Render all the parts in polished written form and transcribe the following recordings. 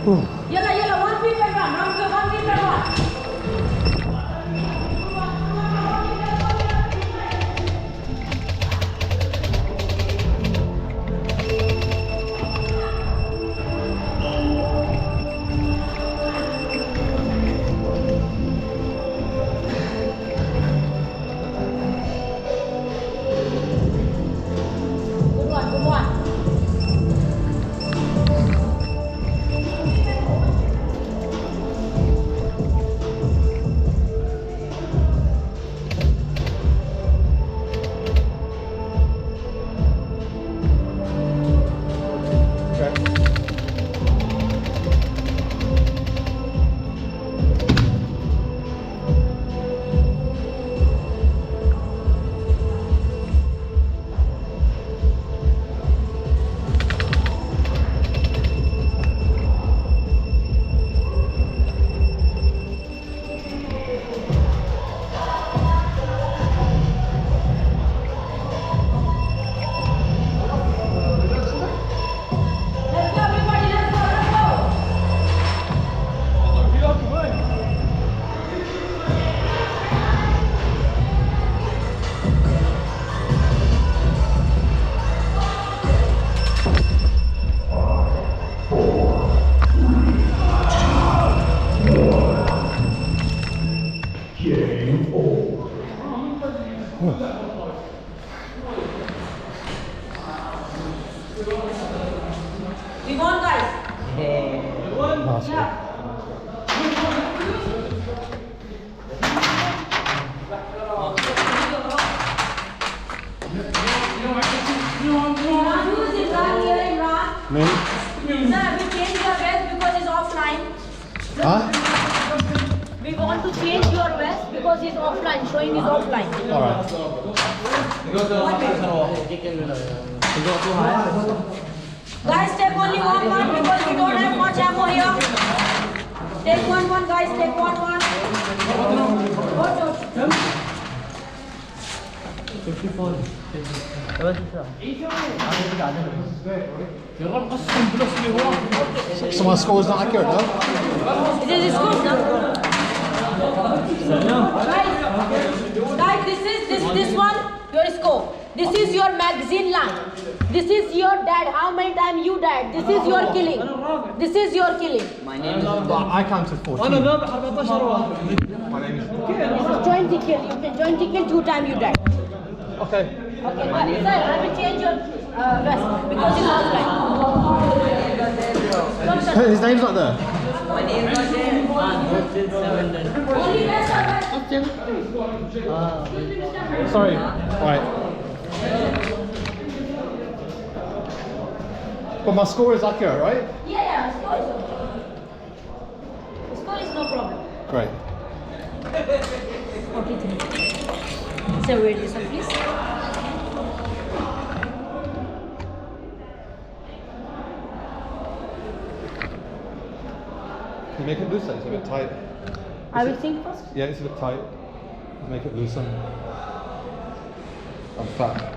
Yalla, yalla, 1 feet per one. 1 feet per one. We won, guys. Nice. Yeah. Me? Sir, we changed your vest because it's offline. Huh? We want to change your vest because it's offline, showing is offline. Alright. Guys, take only one because we don't have much ammo here. Take one, guys, take one. 54. So my score is not accurate, no? This is good, no? Guys, this one, your score. This is your magazine line. This is your dad. How many times you died? This is your killing. This is your killing. My name is But I counted 14. My name is... This is jointly kill. You can jointly kill 2 times you died. Okay. Okay, but sir, I will change your vest because it's offline. His name's not there. My name is Only vest or vest? Sorry. Right. But my score is accurate, right? Yeah, score is okay. Score is no problem. Great. 43. Sir, wait this one, please. Can you make it looser? It's a bit tight. I will think first. Yeah, it's a bit tight. Make it looser. I'm fat.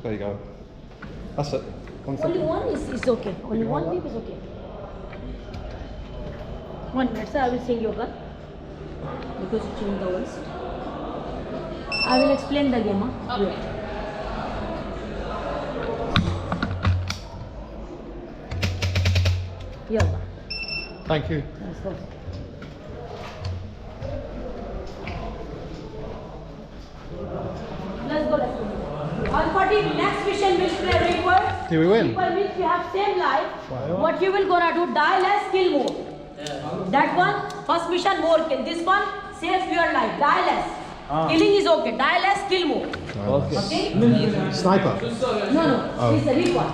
There you go. That's it. One Only second. one is okay. Only one beep is okay. 1 minute, sir. I will sing your gun because you changed the voice. I will explain the game. Huh? Wait. Yalla. Thank you. Let's go. Let's go. On 40, next mission which play requires. Did we win? People which you have same life. Wow. What you will gonna do? Die less, kill more. That one, first mission more kill. This one, save your life. Die less. Killing is okay. Die less, kill more. Okay? Sniper. No. It's a recon.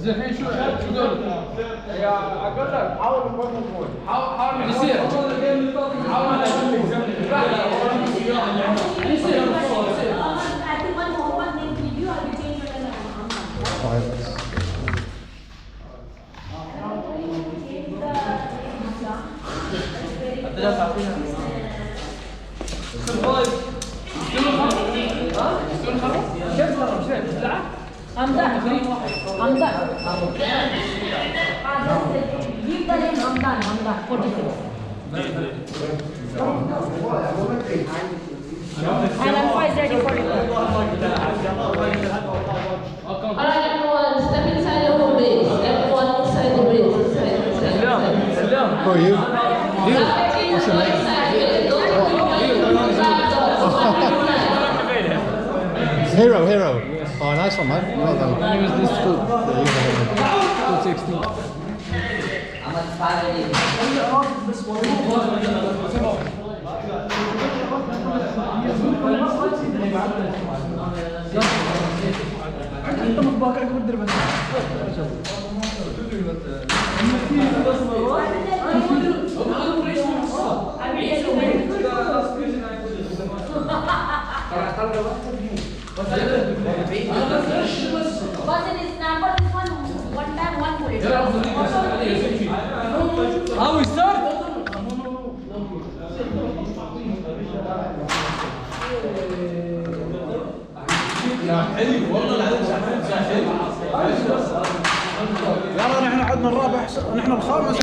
زين شو قول يا اقول لك حاول حاول يصير حاول I'm done. I'm done. Give the name. I'm done. 46. And Alpha is ready for return. Alright, everyone, step inside the home base. Everyone inside the base. Who are you? What's your name? Hero. Oh, nice one, man. Well done. My name is this school. Yeah, you're the hero. 216. I'm at 5 But in snapper, this one time, one bullet. How we start? يلا نحن عندنا الرابع نحن الخامس